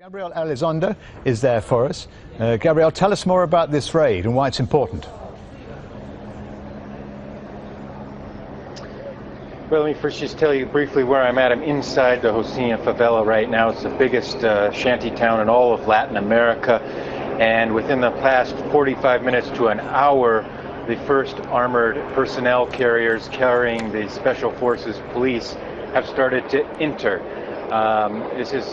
Gabriel Elizondo is there for us. Gabriel, tell us more about this raid and why it's important. Well, let me first just tell you briefly where I'm at. I'm inside the Rocinha favela right now. It's the biggest shanty town in all of Latin America. And within the past 45 minutes to an hour, the first armored personnel carriers carrying the Special Forces police have started to enter. This is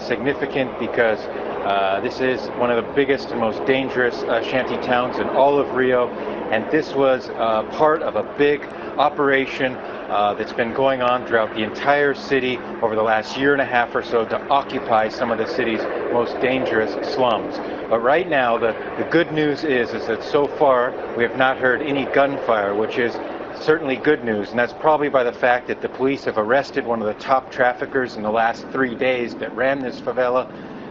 significant because this is one of the biggest and most dangerous shanty towns in all of Rio, and this was part of a big operation that's been going on throughout the entire city over the last year and a half or so to occupy some of the city's most dangerous slums. But right now, the good news is that so far we have not heard any gunfire, which is certainly good news, and that's probably by the fact that the police have arrested one of the top traffickers in the last 3 days that ran this favela.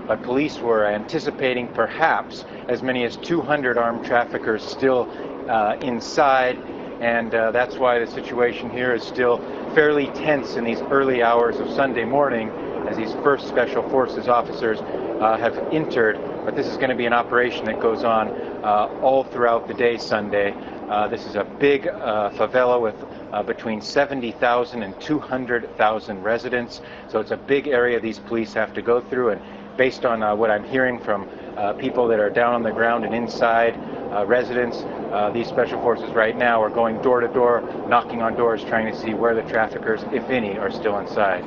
But police were anticipating perhaps as many as 200 armed traffickers still inside, and that's why the situation here is still fairly tense in these early hours of Sunday morning as these first Special Forces officers have entered. But this is going to be an operation that goes on all throughout the day Sunday. This is a big favela with between 70,000 and 200,000 residents, so it's a big area these police have to go through. And based on what I'm hearing from people that are down on the ground and inside, residents, these Special Forces right now are going door to door, knocking on doors, trying to see where the traffickers, if any, are still inside.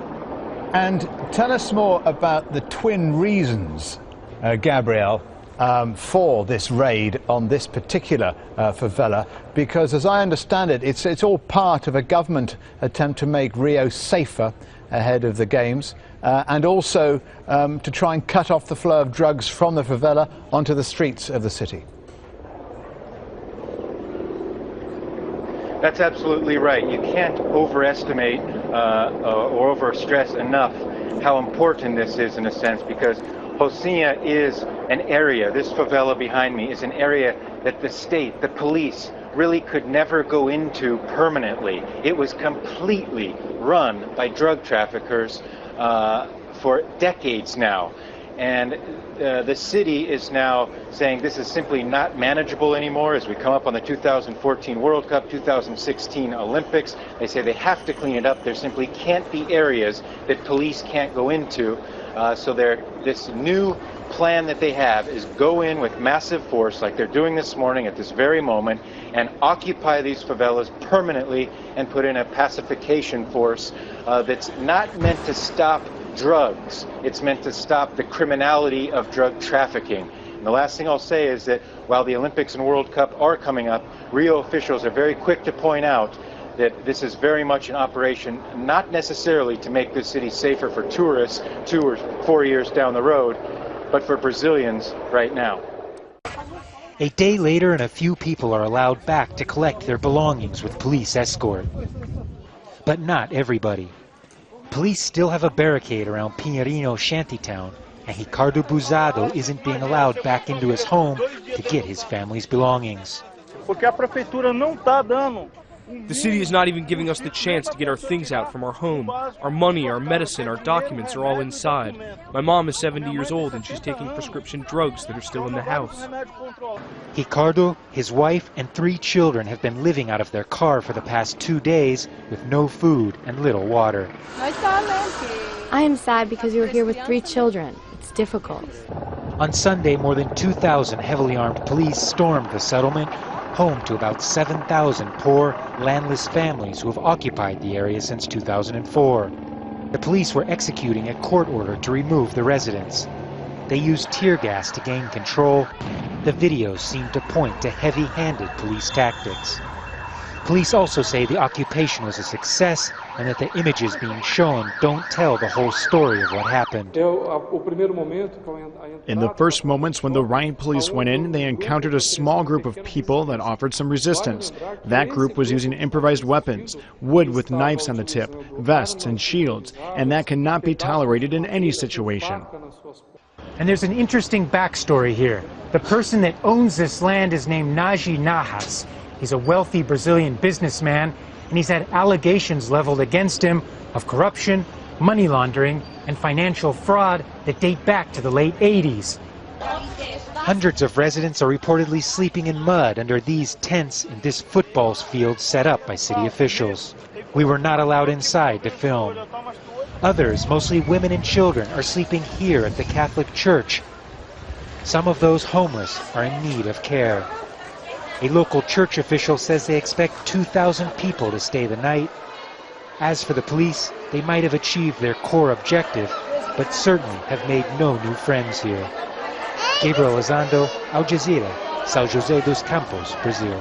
And tell us more about the twin reasons, Gabriel, for this raid on this particular favela, because as I understand it, it's all part of a government attempt to make Rio safer ahead of the games, and also to try and cut off the flow of drugs from the favela onto the streets of the city. That's absolutely right. You can't overestimate or overstress enough how important this is, in a sense, because Rocinha is an area, this favela behind me is an area that the state, the police, really could never go into permanently. It was completely run by drug traffickers for decades now. And the city is now saying this is simply not manageable anymore as we come up on the 2014 World Cup, 2016 Olympics. They say they have to clean it up. There simply can't be areas that police can't go into. So this new plan that they have is go in with massive force, like they're doing this morning at this very moment, and occupy these favelas permanently and put in a pacification force that's not meant to stop drugs. It's meant to stop the criminality of drug trafficking. And the last thing I'll say is that while the Olympics and World Cup are coming up, Rio officials are very quick to point out that this is very much an operation not necessarily to make this city safer for tourists 2 or 4 years down the road, but for Brazilians right now. A day later, and a few people are allowed back to collect their belongings with police escort. But not everybody. Police still have a barricade around Pinheirino shantytown, and Ricardo Buzado isn't being allowed back into his home to get his family's belongings. The city is not even giving us the chance to get our things out from our home. Our money, our medicine, our documents are all inside. My mom is 70 years old and she's taking prescription drugs that are still in the house. Ricardo, his wife, and 3 children have been living out of their car for the past 2 days with no food and little water. I am sad because you are here with 3 children. It's difficult. On Sunday, more than 2,000 heavily armed police stormed the settlement, home to about 7,000 poor, landless families who have occupied the area since 2004. The police were executing a court order to remove the residents. They used tear gas to gain control. The videos seem to point to heavy-handed police tactics. Police also say the occupation was a success and that the images being shown don't tell the whole story of what happened. In the first moments when the riot police went in, they encountered a small group of people that offered some resistance. That group was using improvised weapons, wood with knives on the tip, vests and shields, and that cannot be tolerated in any situation. And there's an interesting backstory here. The person that owns this land is named Naji Nahas. He's a wealthy Brazilian businessman, and he's had allegations leveled against him of corruption, money laundering, and financial fraud that date back to the late 80s. Hundreds of residents are reportedly sleeping in mud under these tents in this football field set up by city officials. We were not allowed inside to film. Others, mostly women and children, are sleeping here at the Catholic Church. Some of those homeless are in need of care. A local church official says they expect 2,000 people to stay the night. As for the police, they might have achieved their core objective, but certainly have made no new friends here. Gabriel Elizondo, Al Jazeera, São José dos Campos, Brazil.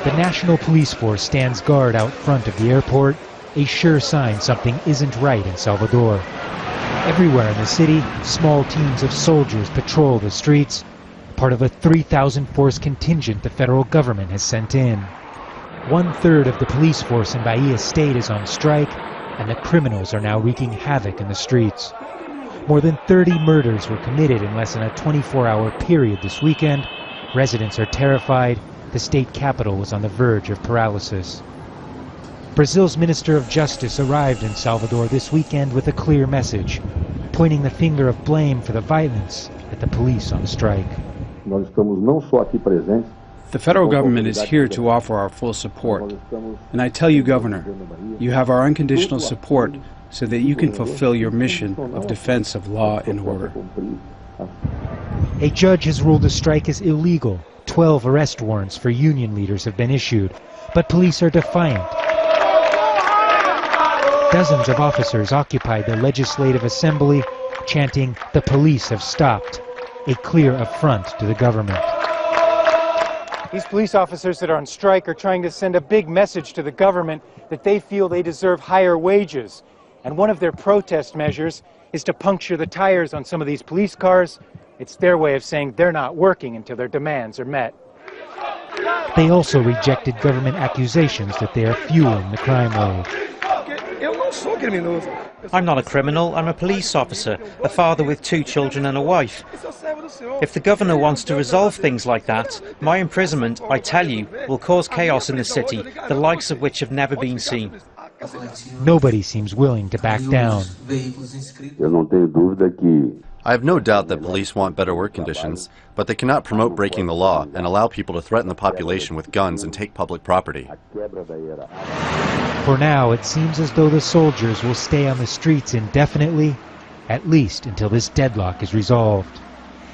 The National Police Force stands guard out front of the airport, a sure sign something isn't right in Salvador. Everywhere in the city, small teams of soldiers patrol the streets, part of a 3,000-force contingent the federal government has sent in. 1/3 of the police force in Bahia State is on strike, and the criminals are now wreaking havoc in the streets. More than 30 murders were committed in less than a 24-hour period this weekend. Residents are terrified. The state capital was on the verge of paralysis. Brazil's Minister of Justice arrived in Salvador this weekend with a clear message, pointing the finger of blame for the violence at the police on strike. The federal government is here to offer our full support. And I tell you, Governor, you have our unconditional support so that you can fulfill your mission of defense of law and order. A judge has ruled the strike is illegal. 12 arrest warrants for union leaders have been issued, but police are defiant. Dozens of officers occupied the Legislative Assembly, chanting, "The police have stopped," a clear affront to the government. These police officers that are on strike are trying to send a big message to the government that they feel they deserve higher wages. And one of their protest measures is to puncture the tires on some of these police cars. It's their way of saying they're not working until their demands are met. They also rejected government accusations that they are fueling the crime wave. I'm not a criminal, I'm a police officer, a father with 2 children and a wife. If the governor wants to resolve things like that, my imprisonment, I tell you, will cause chaos in the city, the likes of which have never been seen. Nobody seems willing to back down. I have no doubt that police want better work conditions, but they cannot promote breaking the law and allow people to threaten the population with guns and take public property. For now, it seems as though the soldiers will stay on the streets indefinitely, at least until this deadlock is resolved.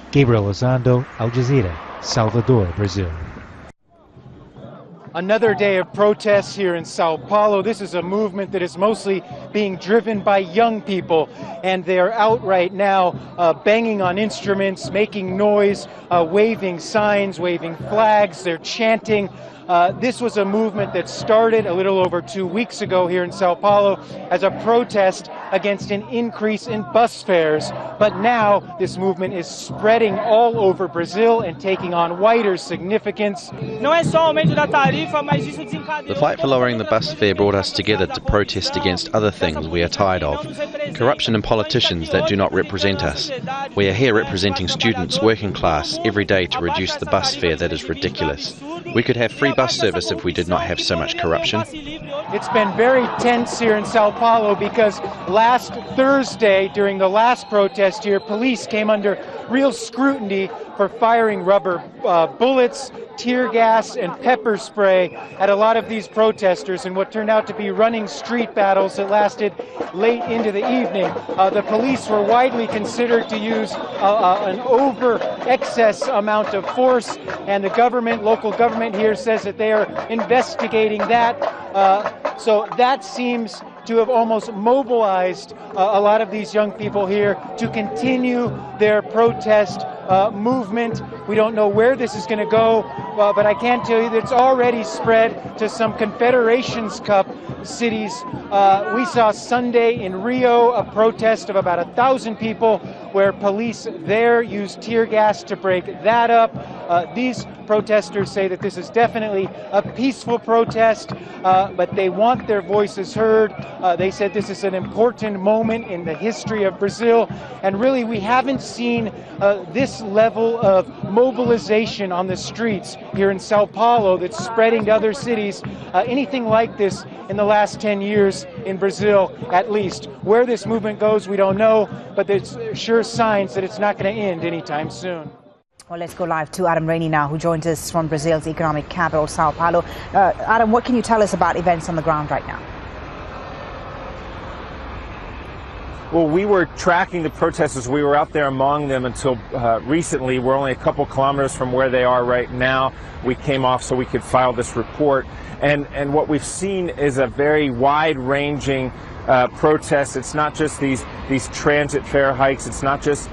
Gabriel Elizondo, Al Jazeera, Salvador, Brazil. Another day of protests here in Sao Paulo. This is a movement that is mostly being driven by young people, and they are out right now banging on instruments, making noise, waving signs, waving flags. They're chanting. This was a movement that started a little over 2 weeks ago here in Sao Paulo as a protest against an increase in bus fares. But now this movement is spreading all over Brazil and taking on wider significance. The fight for lowering the bus fare brought us together to protest against other things we are tired of. Corruption and politicians that do not represent us. We are here representing students, working class, every day to reduce the bus fare that is ridiculous. We could have free bus service if we did not have so much corruption. It's been very tense here in Sao Paulo because last Thursday, during the last protest here, police came under real scrutiny for firing rubber bullets, tear gas, and pepper spray at a lot of these protesters in what turned out to be running street battles that lasted late into the evening. The police were widely considered to use an over-excess amount of force, and the government, local government here, says that they are investigating that. So that seems to have almost mobilized a lot of these young people here to continue their protest movement. We don't know where this is going to go, but I can tell you that it's already spread to some Confederations Cup cities. We saw Sunday in Rio a protest of about 1,000 people where police there used tear gas to break that up. These protesters say that this is definitely a peaceful protest, but they want their voices heard. They said this is an important moment in the history of Brazil, and really we haven't seen this level of mobilization on the streets here in Sao Paulo that's spreading to other cities, anything like this in the last 10 years in Brazil, at least. Where this movement goes, we don't know, but there's sure signs that it's not going to end anytime soon. Well, let's go live to Adam Rainey now, who joins us from Brazil's economic capital, Sao Paulo. Adam, what can you tell us about events on the ground right now? Well, we were tracking the protesters. We were out there among them until recently. We're only a couple kilometers from where they are right now. We came off so we could file this report. And what we've seen is a very wide-ranging protest. It's not just these transit fare hikes. It's not just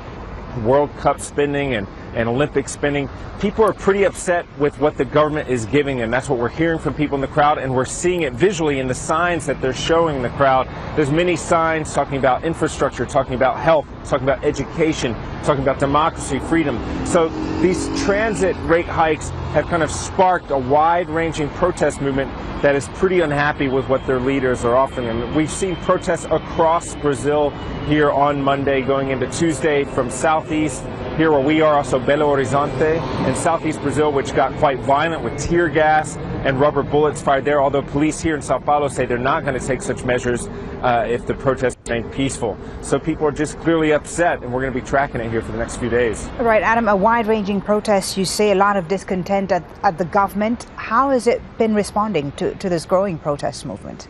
World Cup spending and Olympic spending. People are pretty upset with what the government is giving them. That's what we're hearing from people in the crowd, and we're seeing it visually in the signs that they're showing the crowd. There's many signs talking about infrastructure, talking about health, talking about education, talking about democracy, freedom. So these transit rate hikes have kind of sparked a wide-ranging protest movement that is pretty unhappy with what their leaders are offering them. We've seen protests across Brazil here on Monday, going into Tuesday from southeast, here where we are, also Belo Horizonte, and southeast Brazil, which got quite violent with tear gas and rubber bullets fired there, although police here in Sao Paulo say they're not going to take such measures if the protests remain peaceful. So people are just clearly upset, and we're going to be tracking it here for the next few days. Right, Adam, a wide-ranging protest. You say a lot of discontent at the government. How has it been responding to this growing protest movement?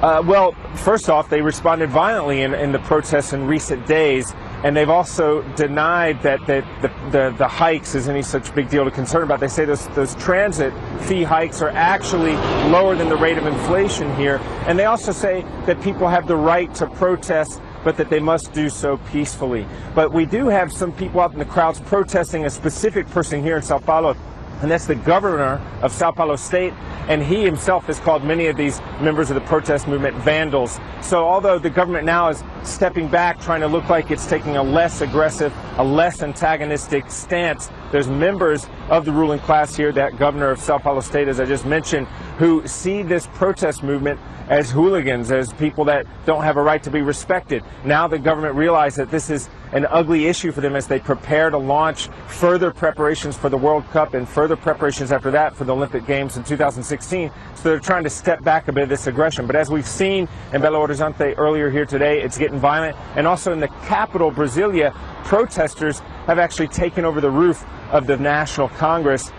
Well, first off, they responded violently in the protests in recent days, and they've also denied that the hikes is any such big deal to concern about. They say those transit fee hikes are actually lower than the rate of inflation here, and they also say that people have the right to protest, but that they must do so peacefully. But we do have some people out in the crowds protesting a specific person here in Sao Paulo, and that's the governor of Sao Paulo State, and he himself has called many of these members of the protest movement vandals. So although the government now is stepping back, trying to look like it's taking a less aggressive, a less antagonistic stance, there's members of the ruling class here, that governor of Sao Paulo State, as I just mentioned, who see this protest movement as hooligans, as people that don't have a right to be respected. Now the government realized that this is an ugly issue for them as they prepare to launch further preparations for the World Cup and further preparations after that for the Olympic Games in 2016. So they're trying to step back a bit of this aggression. But as we've seen in Belo Horizonte earlier here today, it's getting violent. And also in the capital, Brasilia, protesters have actually taken over the roof of the National Congress.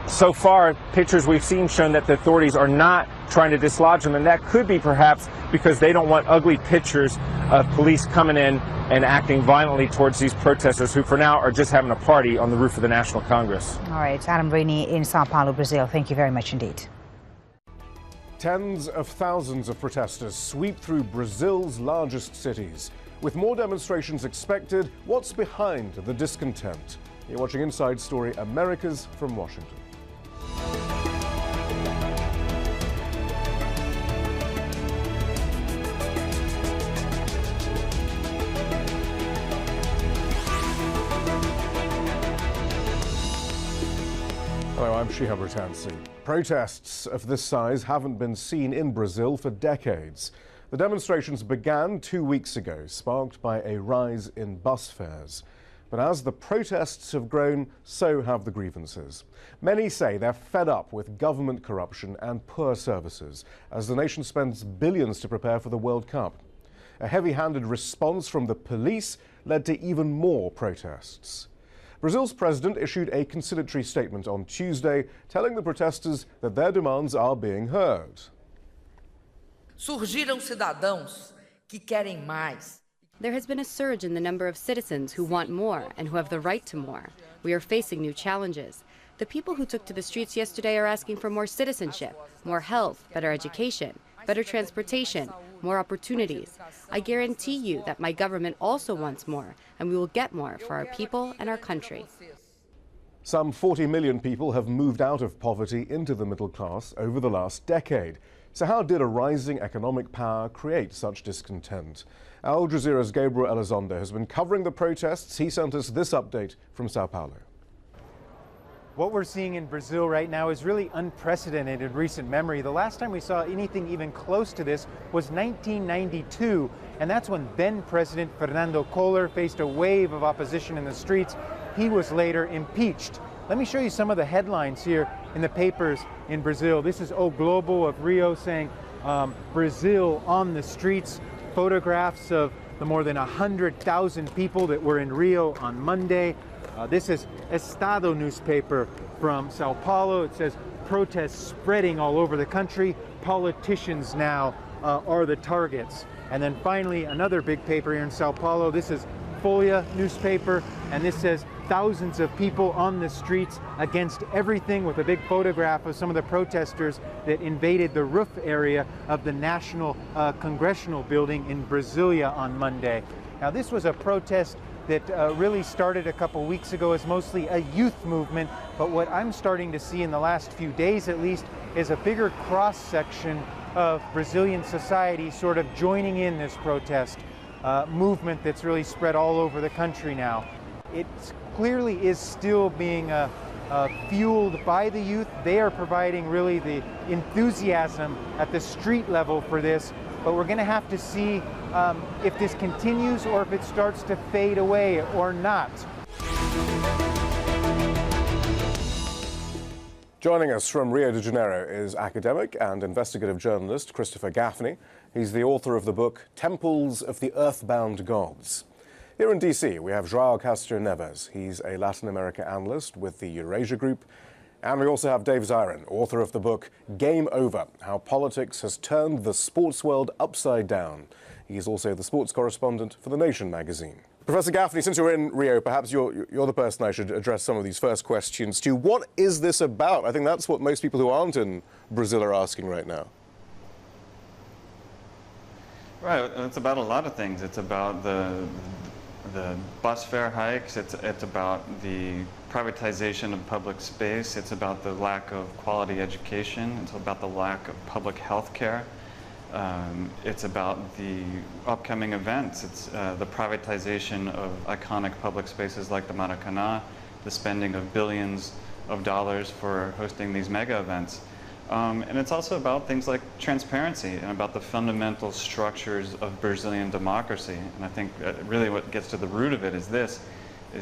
So far, pictures we've seen shown that the authorities are not trying to dislodge them, and that could be perhaps because they don't want ugly pictures of police coming in and acting violently towards these protesters who for now are just having a party on the roof of the National Congress. All right, Adam Rainey in Sao Paulo, Brazil. Thank you very much indeed. Tens of thousands of protesters sweep through Brazil's largest cities. With more demonstrations expected, what's behind the discontent? You're watching Inside Story Americas from Washington. Hello, I'm Shihab Ratansi. Protests of this size haven't been seen in Brazil for decades. The demonstrations began 2 weeks ago, sparked by a rise in bus fares. But as the protests have grown, so have the grievances. Many say they're fed up with government corruption and poor services, as the nation spends billions to prepare for the World Cup. A heavy-handed response from the police led to even more protests. Brazil's president issued a conciliatory statement on Tuesday, telling the protesters that their demands are being heard. Surgiram cidadãos que querem mais. There has been a surge in the number of citizens who want more and who have the right to more. We are facing new challenges. The people who took to the streets yesterday are asking for more citizenship, more health, better education, better transportation, more opportunities. I guarantee you that my government also wants more, and we will get more for our people and our country. Some 40 million people have moved out of poverty into the middle class over the last decade. So how did a rising economic power create such discontent? Al Jazeera's Gabriel Elizondo has been covering the protests. He sent us this update from Sao Paulo. What we're seeing in Brazil right now is really unprecedented in recent memory. The last time we saw anything even close to this was 1992, and that's when then President Fernando Collor faced a wave of opposition in the streets. He was later impeached. Let me show you some of the headlines here in the papers in Brazil. This is O Globo of Rio saying Brazil on the streets, photographs of the more than 100,000 people that were in Rio on Monday. This is Estado newspaper from Sao Paulo. It says protests spreading all over the country. Politicians now are the targets. And then finally, another big paper here in Sao Paulo. This is Folha newspaper, and this says thousands of people on the streets against everything, with a big photograph of some of the protesters that invaded the roof area of the National Congressional Building in Brasilia on Monday. Now, this was a protest that really started a couple weeks ago as mostly a youth movement, but what I'm starting to see in the last few days at least is a bigger cross-section of Brazilian society sort of joining in this protest movement that's really spread all over the country now. It clearly is still being fueled by the youth. They are providing really the enthusiasm at the street level for this, but we're going to have to see if this continues or if it starts to fade away or not. Joining us from Rio de Janeiro is academic and investigative journalist Christopher Gaffney. He's the author of the book Temples of the Earthbound Gods. Here in DC, we have João Castro Neves. He's a Latin America analyst with the Eurasia Group. And we also have Dave Zirin, author of the book Game Over, How Politics Has Turned the Sports World Upside Down. He's also the sports correspondent for The Nation magazine. Professor Gaffney, since you're in Rio, perhaps you're the person I should address some of these first questions to. What is this about? I think that's what most people who aren't in Brazil are asking right now. Right, it's about a lot of things. It's about the bus fare hikes, it's about the privatization of public space, it's about the lack of quality education, it's about the lack of public health care. It's about the upcoming events. It's the privatization of iconic public spaces like the Maracanã, the spending of billions of dollars for hosting these mega events. And it's also about things like transparency and about the fundamental structures of Brazilian democracy. And I think really what gets to the root of it is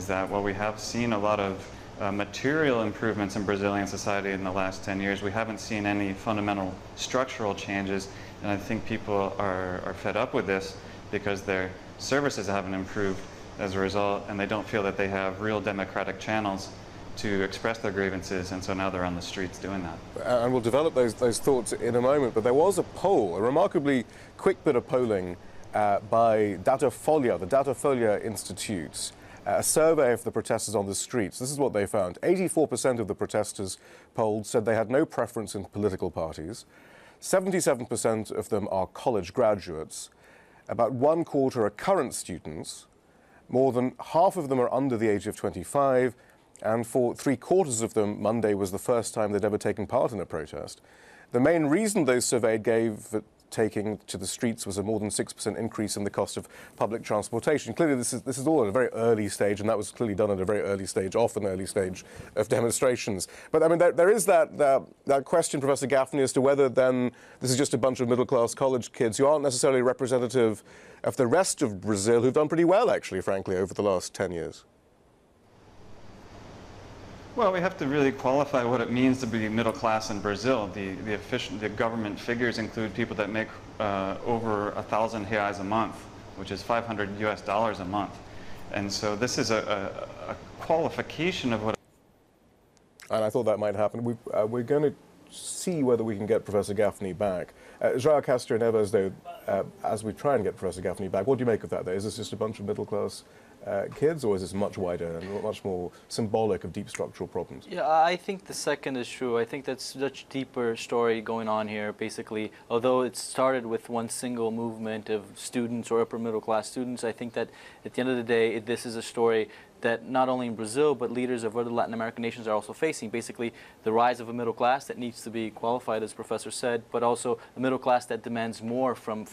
that while we have seen a lot of material improvements in Brazilian society in the last 10 years, we haven't seen any fundamental structural changes. And I think people are fed up with this because their services haven't improved as a result, and they don't feel that they have real democratic channels to express their grievances, and so now they're on the streets doing that. And we'll develop those thoughts in a moment, but there was a poll, a remarkably quick bit of polling by Datafolha, the Datafolha Institute, a survey of the protesters on the streets. This is what they found. 84% of the protesters polled said they had no preference in political parties. 77% of them are college graduates. About 1/4 are current students. More than half of them are under the age of 25. And for 3/4 of them, Monday was the first time they'd ever taken part in a protest. The main reason those surveyed gave for taking to the streets was a more than 6% increase in the cost of public transportation. Clearly, this is all at a very early stage, and that was clearly done at a very early stage, often early stage of demonstrations. But I mean, there is that question, Professor Gaffney, as to whether then this is just a bunch of middle-class college kids who aren't necessarily representative of the rest of Brazil, who've done pretty well, actually, frankly, over the last 10 years. Well, we have to really qualify what it means to be middle class in Brazil. The government figures include people that make over 1,000 reais a month, which is $500 a month. And so this is a qualification of what... And I thought that might happen. We're going to see whether we can get Professor Gaffney back. João Castro Neves, though, as we try and get Professor Gaffney back, what do you make of that, though? Is this just a bunch of middle-class kids, or is this much wider and much more symbolic of deep structural problems? Yeah, I think the second is true. I think that's such a deeper story going on here, basically. Although it started with one single movement of students or upper middle class students, I think that at the end of the day, this is a story that not only in Brazil, but leaders of other Latin American nations are also facing. Basically, the rise of a middle class that needs to be qualified, as Professor said, but also a middle class that demands more from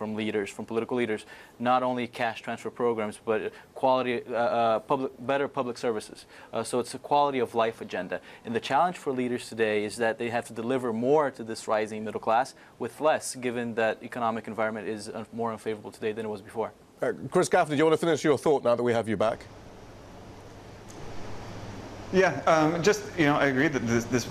leaders, from political leaders. Not only cash transfer programs, but quality, better public services. So it's a quality of life agenda. And the challenge for leaders today is that they have to deliver more to this rising middle class with less, given that economic environment is more unfavorable today than it was before. Chris Gaffney, do you want to finish your thought now that we have you back? Yeah, just, I agree that this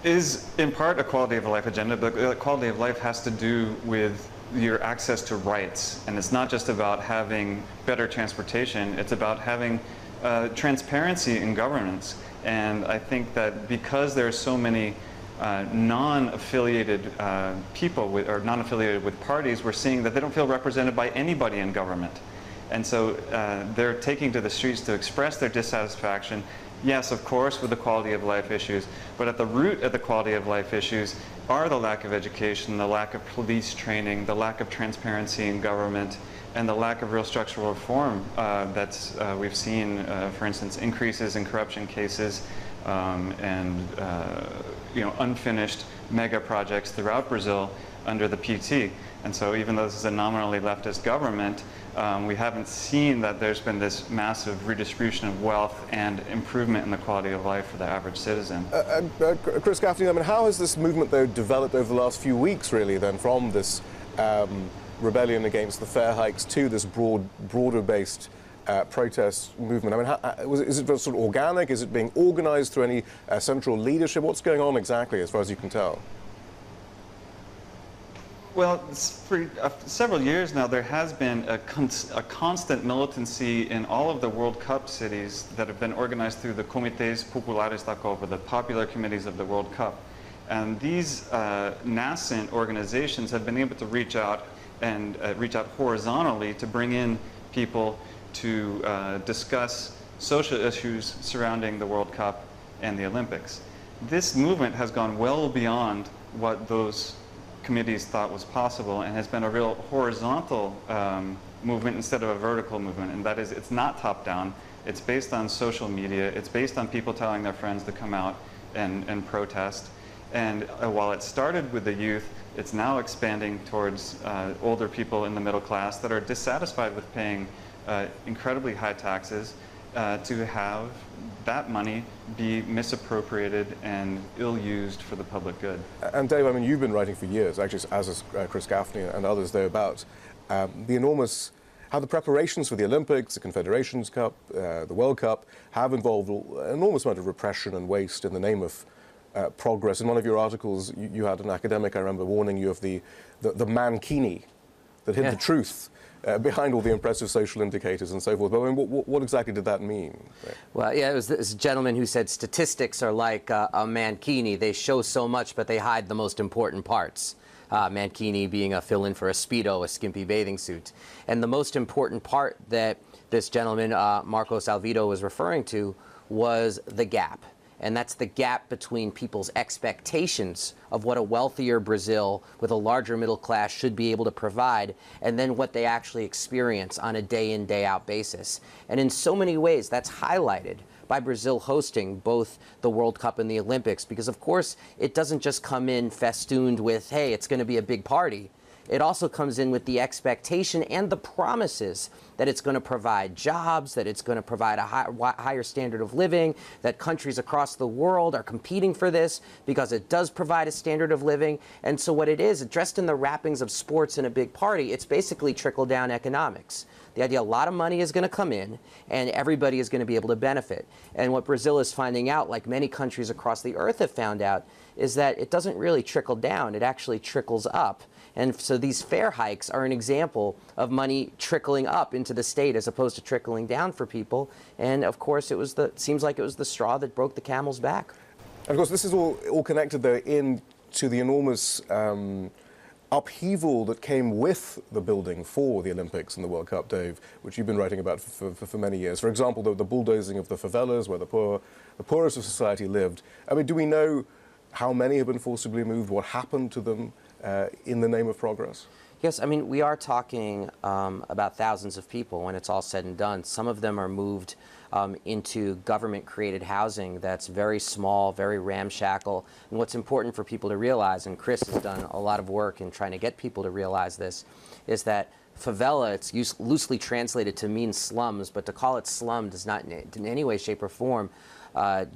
is in part a quality of life agenda, but quality of life has to do with your access to rights. And it's not just about having better transportation, it's about having transparency in governance. And I think that because there are so many non-affiliated people or non-affiliated with parties, we're seeing that they don't feel represented by anybody in government. And so they're taking to the streets to express their dissatisfaction. Yes, of course, with the quality of life issues, but at the root of the quality of life issues are the lack of education, the lack of police training, the lack of transparency in government, and the lack of real structural reform that we've seen, for instance, increases in corruption cases and unfinished mega projects throughout Brazil under the PT. And so even though this is a nominally leftist government, we haven't seen that there's been this massive redistribution of wealth and improvement in the quality of life for the average citizen. Chris Gaffney, I mean, how has this movement, though, developed over the last few weeks, really, then, from this rebellion against the fare hikes to this broader-based protest movement? I mean, is it sort of organic? Is it being organized through any central leadership? What's going on exactly, as far as you can tell? Well, for several years now, there has been a constant militancy in all of the World Cup cities that have been organized through the Comités Populares da Copa, the popular committees of the World Cup. And these nascent organizations have been able to reach out horizontally to bring in people to discuss social issues surrounding the World Cup and the Olympics. This movement has gone well beyond what those committees thought was possible and has been a real horizontal movement instead of a vertical movement. And that is, it's not top-down, it's based on social media, it's based on people telling their friends to come out and protest. And while it started with the youth, it's now expanding towards older people in the middle class that are dissatisfied with paying incredibly high taxes to have that money be misappropriated and ill-used for the public good. And Dave, I mean, you've been writing for years, actually, as has Chris Gaffney and others, though, about how the preparations for the Olympics, the Confederations Cup, the World Cup have involved an enormous amount of repression and waste in the name of progress. In one of your articles, you had an academic, I remember, warning you of the mankini that hid the truth behind all the impressive social indicators and so forth. But I mean, what exactly did that mean? Well, yeah, it was this gentleman who said statistics are like a mankini. They show so much, but they hide the most important parts. Mankini being a fill-in for a Speedo, a skimpy bathing suit. And the most important part that this gentleman, Marcos Alvido, was referring to was the gap. And that's the gap between people's expectations of what a wealthier Brazil with a larger middle class should be able to provide, and then what they actually experience on a day-in, day-out basis. And in so many ways, that's highlighted by Brazil hosting both the World Cup and the Olympics, because of course, it doesn't just come in festooned with, hey, it's going to be a big party. It also comes in with the expectation and the promises that it's going to provide jobs, that it's going to provide a higher standard of living, that countries across the world are competing for this because it does provide a standard of living. And so what it is, dressed in the wrappings of sports and a big party, it's basically trickle-down economics. The idea a lot of money is going to come in and everybody is going to be able to benefit. And what Brazil is finding out, like many countries across the earth have found out, is that it doesn't really trickle down, it actually trickles up. And so these fare hikes are an example of money trickling up into the state as opposed to trickling down for people. And of course, it seems like it was the straw that broke the camel's back. And of course, this is all connected, though, into the enormous upheaval that came with the building for the Olympics and the World Cup, Dave, which you've been writing about for many years. For example, the bulldozing of the favelas where the poorest of society lived. I mean, do we know how many have been forcibly moved? What happened to them in the name of progress? Yes, I mean, we are talking about thousands of people when it's all said and done. Some of them are moved into government-created housing that's very small, very ramshackle. And what's important for people to realize, and Chris has done a lot of work in trying to get people to realize this, is that favela, it's loosely translated to mean slums, but to call it slum does not in any way, shape, or form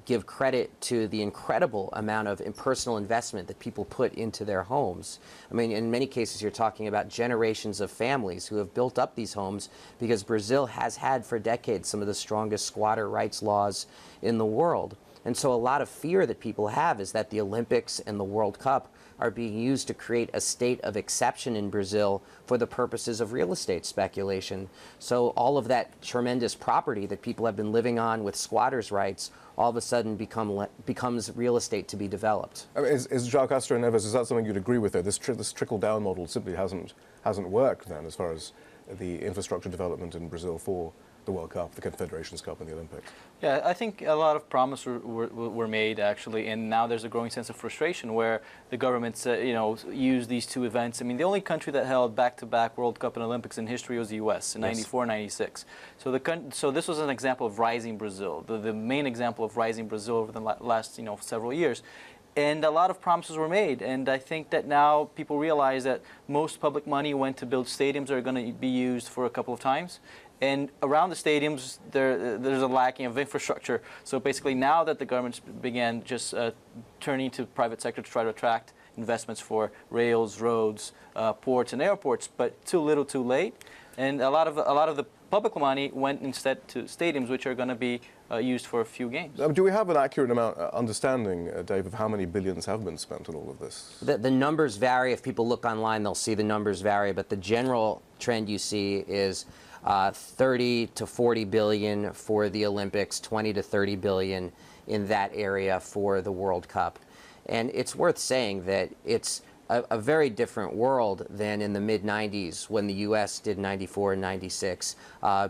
give credit to the incredible amount of impersonal investment that people put into their homes. I mean, in many cases, you're talking about generations of families who have built up these homes because Brazil has had for decades some of the strongest squatter rights laws in the world. And so a lot of fear that people have is that the Olympics and the World Cup are being used to create a state of exception in Brazil for the purposes of real estate speculation. So all of that tremendous property that people have been living on with squatters' rights all of a sudden becomes real estate to be developed. I mean, is GHSRAmericas, is that something you'd agree with, though? This trickle-down model simply hasn't worked, then, as far as the infrastructure development in Brazil for the World Cup, the Confederations Cup, and the Olympics? Yeah, I think a lot of promises were made, actually, and now there's a growing sense of frustration where the governments, use these two events. I mean, the only country that held back-to-back World Cup and Olympics in history was the U.S. in '94, '96. So this was an example of rising Brazil, the main example of rising Brazil over the last, several years. And a lot of promises were made, and I think that now people realize that most public money went to build stadiums that are going to be used for a couple of times. And around the stadiums, there's a lacking of infrastructure. So basically now that the governments began just turning to private sector to try to attract investments for rails, roads, ports, and airports, but too little too late. And a lot of the public money went instead to stadiums, which are going to be used for a few games. Do we have an accurate understanding, Dave, of how many billions have been spent on all of this? The numbers vary. If people look online, they'll see the numbers vary, but the general trend you see is 30 to 40 billion for the Olympics, 20 to 30 billion in that area for the World Cup. And it's worth saying that it's a very different world than in the mid-90s when the U.S. did 94 and 96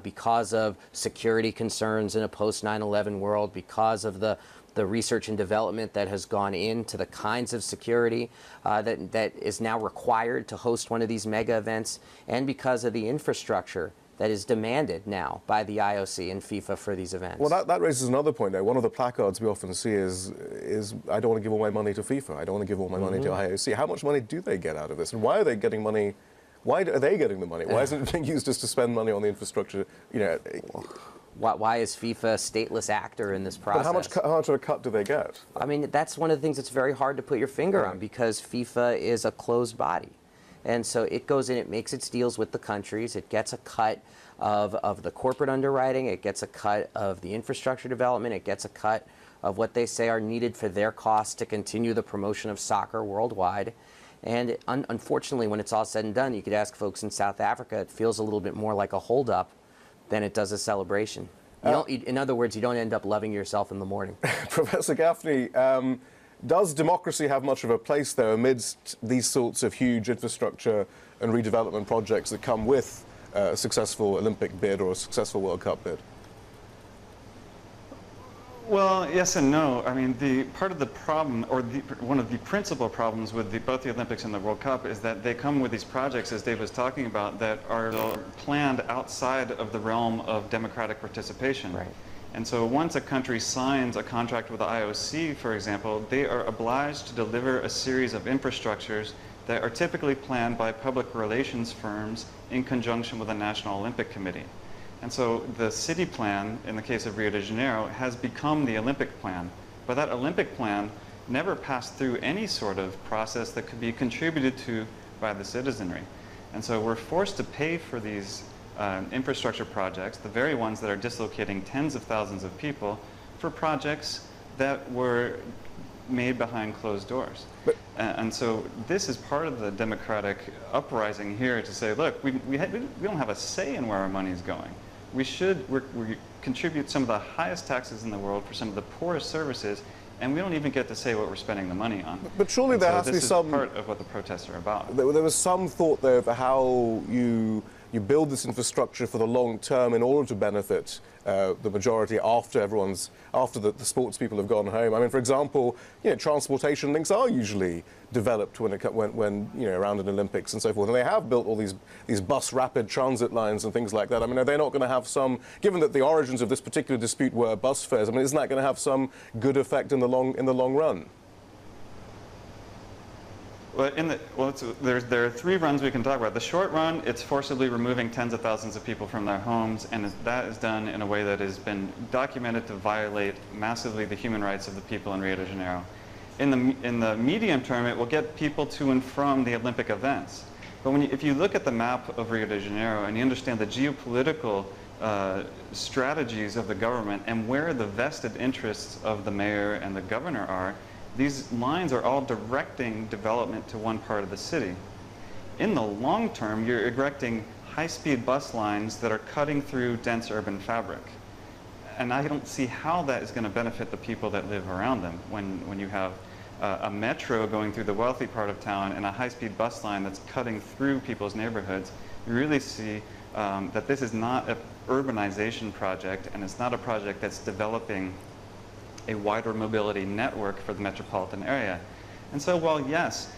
because of security concerns in a post-9/11 world, because of the research and development that has gone into the kinds of security that is now required to host one of these mega events, and because of the infrastructure that is demanded now by the IOC and FIFA for these events. Well, that raises another point, though. One of the placards we often see is I don't want to give all my money to FIFA. I don't want to give all my money to IOC. How much money do they get out of this? And why are they getting money? Why are they getting the money? Why isn't it being used just to spend money on the infrastructure? Why is FIFA a stateless actor in this process? But how much of a cut do they get? I mean, that's one of the things that's very hard to put your finger on, because FIFA is a closed body. And so it goes in, it makes its deals with the countries, it gets a cut of the corporate underwriting, it gets a cut of the infrastructure development, it gets a cut of what they say are needed for their costs to continue the promotion of soccer worldwide. And unfortunately, when it's all said and done, you could ask folks in South Africa, it feels a little bit more like a holdup than it does a celebration. In other words, you don't end up loving yourself in the morning. Professor Gaffney, does democracy have much of a place, though, amidst these sorts of huge infrastructure and redevelopment projects that come with a successful Olympic bid or a successful World Cup bid? Well, yes and no. I mean, part of the problem, or one of the principal problems with both the Olympics and the World Cup, is that they come with these projects, as Dave was talking about, that are planned outside of the realm of democratic participation. Right. And so once a country signs a contract with the IOC, for example, they are obliged to deliver a series of infrastructures that are typically planned by public relations firms in conjunction with the National Olympic Committee. And so the city plan, in the case of Rio de Janeiro, has become the Olympic plan. But that Olympic plan never passed through any sort of process that could be contributed to by the citizenry. And so we're forced to pay for these infrastructure projects, the very ones that are dislocating tens of thousands of people, for projects that were made behind closed doors. And so this is part of the democratic uprising here to say, look, we don't have a say in where our money is going. We contribute some of the highest taxes in the world for some of the poorest services, and we don't even get to say what we're spending the money on. But surely there has to be some... This is part of what the protests are about. There was some thought, though, of how you build this infrastructure for the long term in order to benefit the majority after the sports people have gone home. I mean, for example, transportation links are usually developed when around an Olympics and so forth, and they have built all these bus rapid transit lines and things like that. I mean, are they not going to have some, given that the origins of this particular dispute were bus fares, I mean, isn't that going to have some good effect in the long run? Well, there are three runs we can talk about. The short run, it's forcibly removing tens of thousands of people from their homes, and that is done in a way that has been documented to violate massively the human rights of the people in Rio de Janeiro. In the medium term, it will get people to and from the Olympic events. But if you look at the map of Rio de Janeiro and you understand the geopolitical strategies of the government and where the vested interests of the mayor and the governor are, these lines are all directing development to one part of the city. In the long term, you're erecting high-speed bus lines that are cutting through dense urban fabric. And I don't see how that is going to benefit the people that live around them when you have a metro going through the wealthy part of town and a high-speed bus line that's cutting through people's neighborhoods. You really see that this is not an urbanization project, and it's not a project that's developing a wider mobility network for the metropolitan area. And so while yes,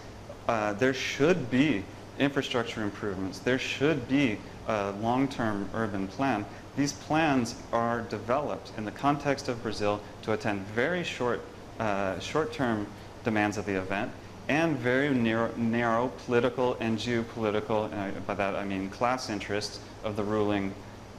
there should be infrastructure improvements, there should be a long-term urban plan, these plans are developed in the context of Brazil to attend very short-term demands of the event and very narrow political and geopolitical, by that I mean class interests of the ruling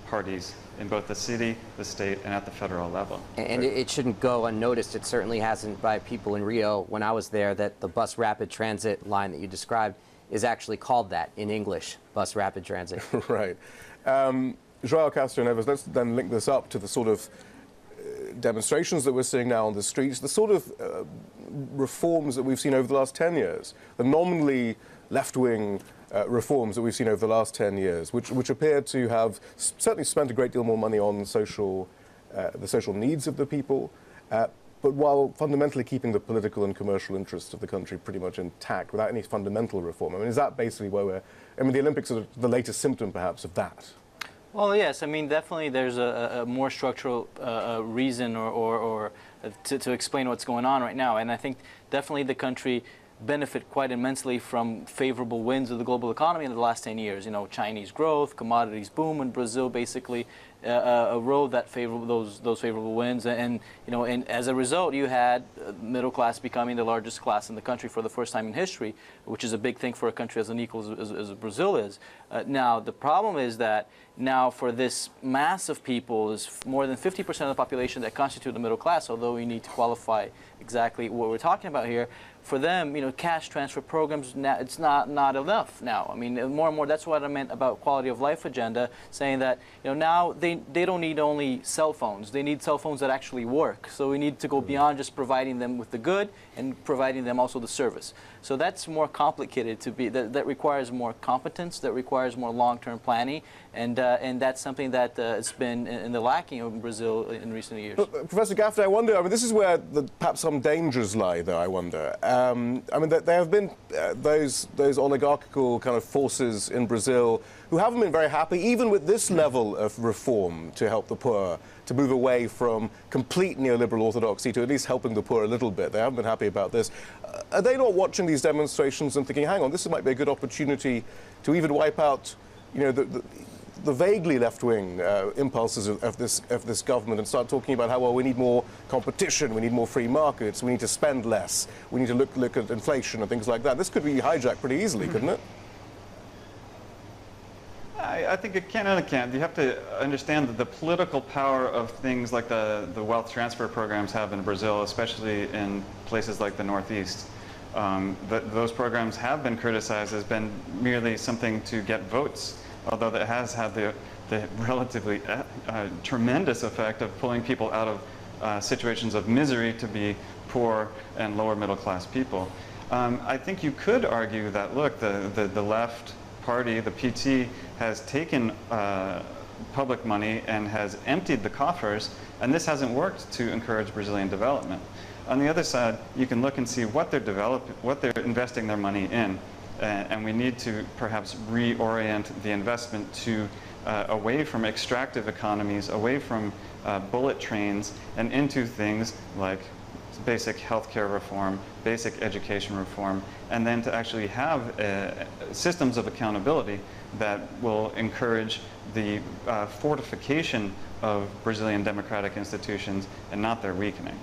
parties in both the city, the state, and at the federal level. And it shouldn't go unnoticed. It certainly hasn't by people in Rio when I was there, that the bus rapid transit line that you described is actually called that in English, bus rapid transit. Right. João Castro Neves, let's then link this up to the sort of demonstrations that we're seeing now on the streets, the sort of reforms that we've seen over the last 10 years, the nominally left-wing reforms that we've seen over the last 10 years, which appear to have certainly spent a great deal more money on the social needs of the people, but while fundamentally keeping the political and commercial interests of the country pretty much intact without any fundamental reform. I mean, is that basically where we're... I mean, the Olympics are the latest symptom, perhaps, of that. Well, yes. I mean, definitely there's a more structural reason or to explain what's going on right now. And I think definitely the country benefit quite immensely from favorable winds of the global economy in the last 10 years. You know, Chinese growth, commodities boom, and Brazil basically rode that those favorable winds, and you know, and as a result, you had middle class becoming the largest class in the country for the first time in history, which is a big thing for a country as unequal as Brazil is. Now, the problem is that now for this mass of people, is more than 50% of the population that constitute the middle class, although we need to qualify exactly what we're talking about here. For them, you know, cash transfer programs, now it's not enough now. I mean, more and more, that's what I meant about quality of life agenda, saying that, you know, now they don't need only cell phones. They need cell phones that actually work. So we need to go beyond just providing them with the good and providing them also the service. So that's more complicated to be, that requires more competence, that requires more long-term planning, and that's something that has been in the lacking in Brazil in recent years. But, Professor Gaffney, I wonder, I mean, this is where perhaps some dangers lie, though, I wonder. I mean, there have been those oligarchical kind of forces in Brazil who haven't been very happy, even with this level of reform to help the poor, to move away from complete neoliberal orthodoxy to at least helping the poor a little bit. They haven't been happy about this. Are they not watching these demonstrations and thinking, hang on, this might be a good opportunity to even wipe out, you know, the vaguely left-wing impulses of this government and start talking about how, well, we need more competition, we need more free markets, we need to spend less, we need to look at inflation and things like that. This could be hijacked pretty easily, couldn't it? I think it can and it can't. You have to understand that the political power of things like the wealth transfer programs have in Brazil, especially in places like the Northeast. Those programs have been criticized as been merely something to get votes, although that has had the relatively tremendous effect of pulling people out of situations of misery to be poor and lower middle class people. I think you could argue that, look, the left party, the PT, has taken public money and has emptied the coffers, and this hasn't worked to encourage Brazilian development. On the other side, you can look and see what they're investing their money in. And we need to perhaps reorient the investment to away from extractive economies, away from bullet trains, and into things like basic healthcare reform, basic education reform, and then to actually have systems of accountability that will encourage the fortification of Brazilian democratic institutions and not their weakening.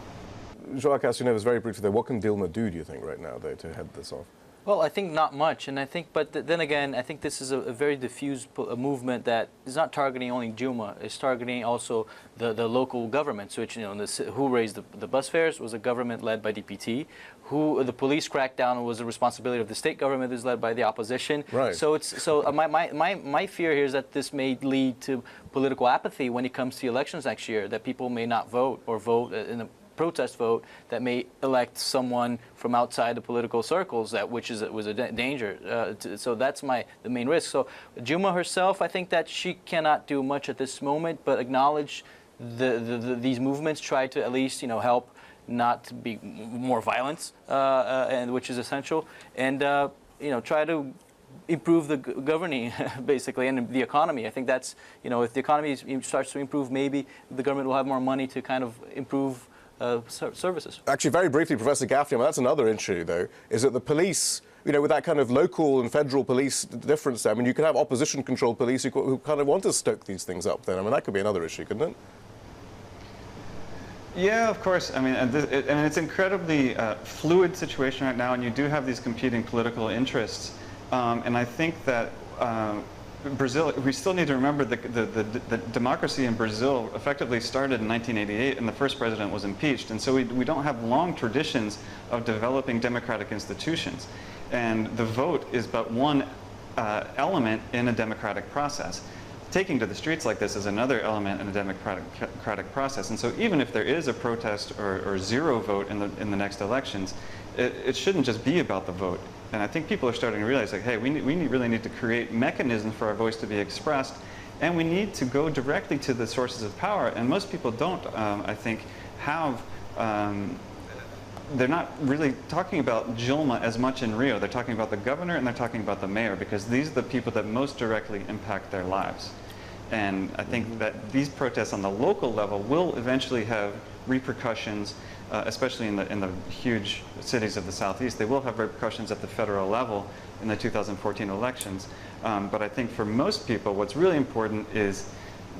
João Castro Neves, very briefly, though, what can Dilma do you think, right now, though, to head this off? Well, I think not much, and I think, but then again, I think this is a very diffuse movement that is not targeting only Juma. It's targeting also the local governments, which, you know, who raised the bus fares was a government led by DPT. Who the police crackdown was the responsibility of the state government, is led by the opposition. Right. So my fear here is that this may lead to political apathy when it comes to elections next year. That people may not vote or vote in a protest vote that may elect someone from outside the political circles, was a danger. So that's the main risk. So Juma herself, I think that she cannot do much at this moment, but acknowledge these movements, try to at least, you know, help not to be more violence, and which is essential, and you know, try to improve the governing basically, and the economy. I think that's, you know, if the economy starts to improve, maybe the government will have more money to kind of improve services. Actually, very briefly, Professor Gaffney, that's another issue, though, is that the police, you know, with that kind of local and federal police difference there, I mean, you could have opposition-controlled police who kind of want to stoke these things up then. I mean, that could be another issue, couldn't it? Yeah, of course. I mean, it's an incredibly fluid situation right now, and you do have these competing political interests. And I think that Brazil, we still need to remember the democracy in Brazil effectively started in 1988, and the first president was impeached. And so we don't have long traditions of developing democratic institutions. And the vote is but one element in a democratic process. Taking to the streets like this is another element in a democratic process. And so even if there is a protest or zero vote in the next elections, it shouldn't just be about the vote. And I think people are starting to realize, like, hey, we really need to create mechanisms for our voice to be expressed, and we need to go directly to the sources of power. And most people don't, I think, have, they're not really talking about Dilma as much in Rio. They're talking about the governor and they're talking about the mayor, because these are the people that most directly impact their lives. And I think that these protests on the local level will eventually have repercussions, especially in the huge cities of the Southeast. They will have repercussions at the federal level in the 2014 elections. But I think for most people, what's really important is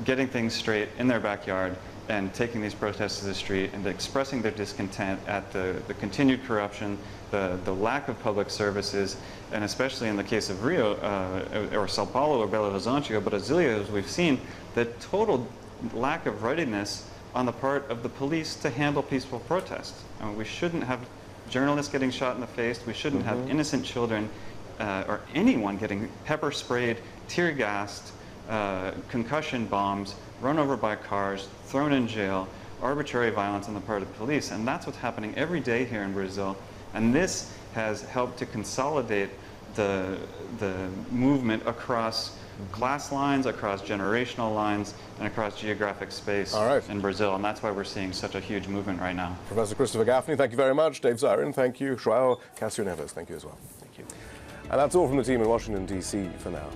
getting things straight in their backyard and taking these protests to the street and expressing their discontent at the continued corruption, the lack of public services, and especially in the case of Rio, or Sao Paulo, or Belo Horizonte, or Brasilia, as we've seen, the total lack of readiness on the part of the police to handle peaceful protests. I mean, we shouldn't have journalists getting shot in the face. We shouldn't have innocent children or anyone getting pepper sprayed, tear gassed, concussion bombs, run over by cars, thrown in jail, arbitrary violence on the part of police. And that's what's happening every day here in Brazil. And this has helped to consolidate the movement across class lines, across generational lines, and across geographic space in Brazil. And that's why we're seeing such a huge movement right now. Professor Christopher Gaffney, thank you very much. Dave Zirin, thank you. João Cássio Neves, thank you as well. Thank you. And that's all from the team in Washington, D.C. for now.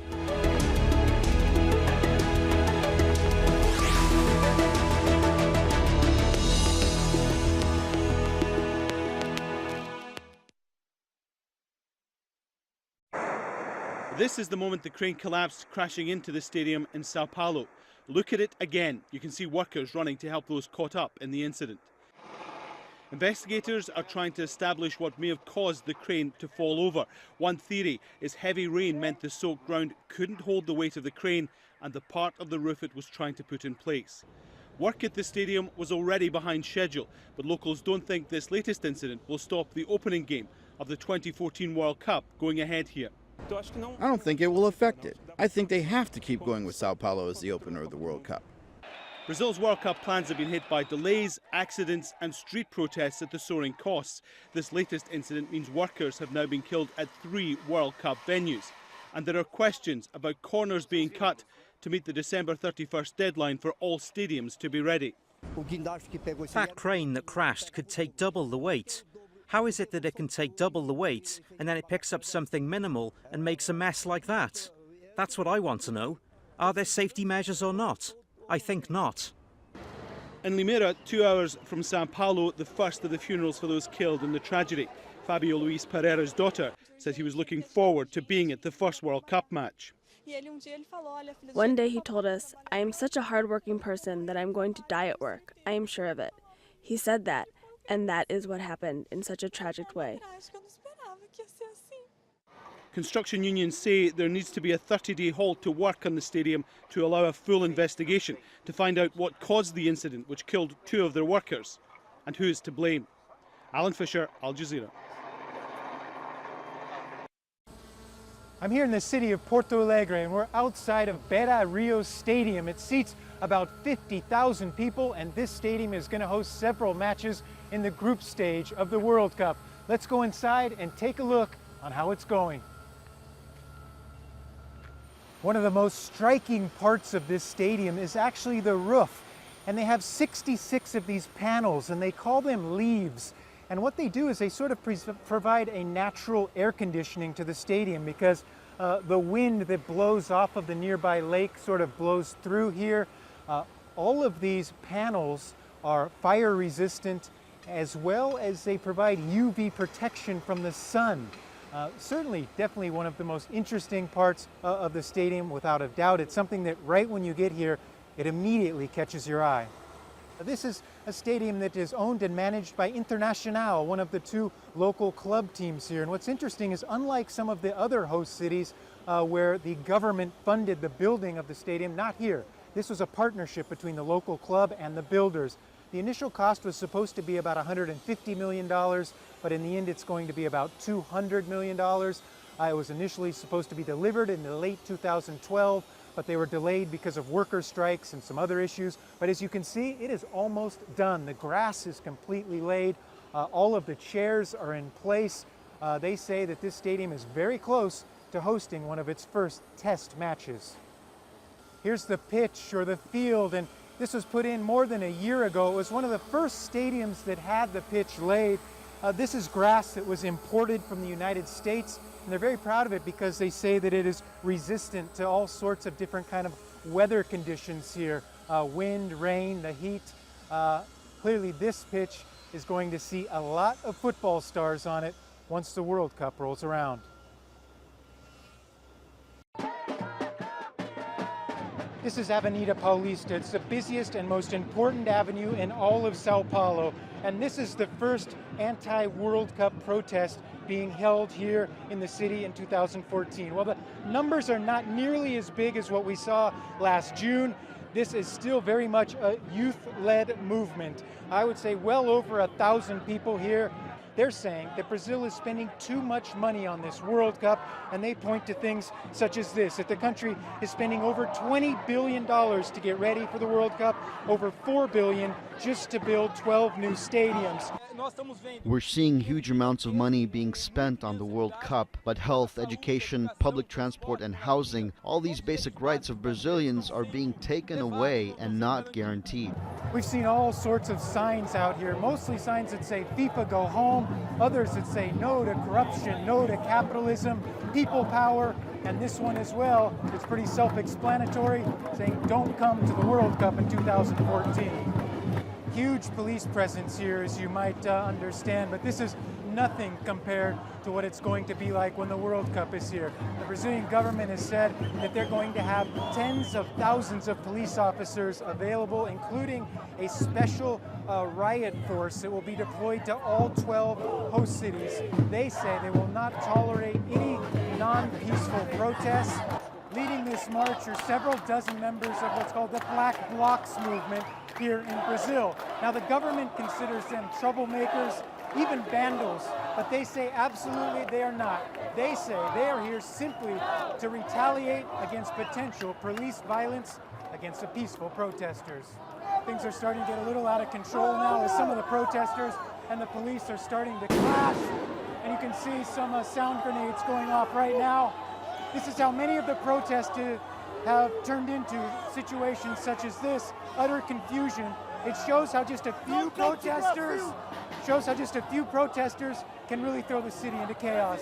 This is the moment the crane collapsed, crashing into the stadium in Sao Paulo. Look at it again. You can see workers running to help those caught up in the incident. Investigators are trying to establish what may have caused the crane to fall over. One theory is heavy rain meant the soaked ground couldn't hold the weight of the crane and the part of the roof it was trying to put in place. Work at the stadium was already behind schedule, but locals don't think this latest incident will stop the opening game of the 2014 World Cup going ahead here. I don't think it will affect it. I think they have to keep going with Sao Paulo as the opener of the World Cup. Brazil's World Cup plans have been hit by delays, accidents and street protests at the soaring costs. This latest incident means workers have now been killed at 3 World Cup venues. And there are questions about corners being cut to meet the December 31st deadline for all stadiums to be ready. That crane that crashed could take double the weight. How is it that it can take double the weight and then it picks up something minimal and makes a mess like that? That's what I want to know. Are there safety measures or not? I think not. In Limeira, 2 hours from Sao Paulo, the first of the funerals for those killed in the tragedy. Fabio Luis Pereira's daughter said he was looking forward to being at the first World Cup match. One day he told us, "I am such a hard-working person that I'm going to die at work. I am sure of it." He said that, and that is what happened in such a tragic way. Construction unions say there needs to be a 30-day halt to work on the stadium to allow a full investigation to find out what caused the incident which killed 2 of their workers and who is to blame. Alan Fisher, Al Jazeera. I'm here in the city of Porto Alegre, and we're outside of Beira Rio Stadium. It seats about 50,000 people, and this stadium is going to host several matches in the group stage of the World Cup. Let's go inside and take a look on how it's going. One of the most striking parts of this stadium is actually the roof, and they have 66 of these panels, and they call them leaves. And what they do is they sort of provide a natural air conditioning to the stadium, because the wind that blows off of the nearby lake sort of blows through here. All of these panels are fire resistant, as well as they provide UV protection from the sun. Certainly, definitely one of the most interesting parts of the stadium, without a doubt. It's something that right when you get here, it immediately catches your eye. This is a stadium that is owned and managed by Internacional, one of the 2 local club teams here. And what's interesting is, unlike some of the other host cities where the government funded the building of the stadium, not here. This was a partnership between the local club and the builders. The initial cost was supposed to be about $150 million, but in the end it's going to be about $200 million. It was initially supposed to be delivered in the late 2012, but they were delayed because of worker strikes and some other issues. But as you can see, it is almost done. The grass is completely laid. All of the chairs are in place. They say that this stadium is very close to hosting one of its first test matches. Here's the pitch, or the field, and this was put in more than a year ago. It was one of the first stadiums that had the pitch laid. This is grass that was imported from the United States, and they're very proud of it because they say that it is resistant to all sorts of different kind of weather conditions here. Wind, rain, the heat. Clearly this pitch is going to see a lot of football stars on it once the World Cup rolls around. This is Avenida Paulista. It's the busiest and most important avenue in all of Sao Paulo. And this is the first anti-World Cup protest being held here in the city in 2014. Well, the numbers are not nearly as big as what we saw last June. This is still very much a youth-led movement. I would say well over 1,000 people here. They're saying that Brazil is spending too much money on this World Cup, and they point to things such as this, that the country is spending over $20 billion to get ready for the World Cup, over $4 billion just to build 12 new stadiums. We're seeing huge amounts of money being spent on the World Cup, but health, education, public transport and housing, all these basic rights of Brazilians are being taken away and not guaranteed. We've seen all sorts of signs out here, mostly signs that say FIFA go home, others that say no to corruption, no to capitalism, people power, and this one as well. It's pretty self-explanatory, saying don't come to the World Cup in 2014. Huge police presence here, as you might understand, but this is nothing compared to what it's going to be like when the World Cup is here. The Brazilian government has said that they're going to have tens of thousands of police officers available, including a special riot force that will be deployed to all 12 host cities. They say they will not tolerate any non-peaceful protests. Leading this march are several dozen members of what's called the Black Blocs movement here in Brazil. Now, the government considers them troublemakers, even vandals, but they say absolutely they are not. They say they are here simply to retaliate against potential police violence against the peaceful protesters. Things are starting to get a little out of control now as some of the protesters and the police are starting to clash, and you can see some sound grenades going off right now. This is how many of the protests have turned into situations such as this, utter confusion. It shows how just a few protesters can really throw the city into chaos.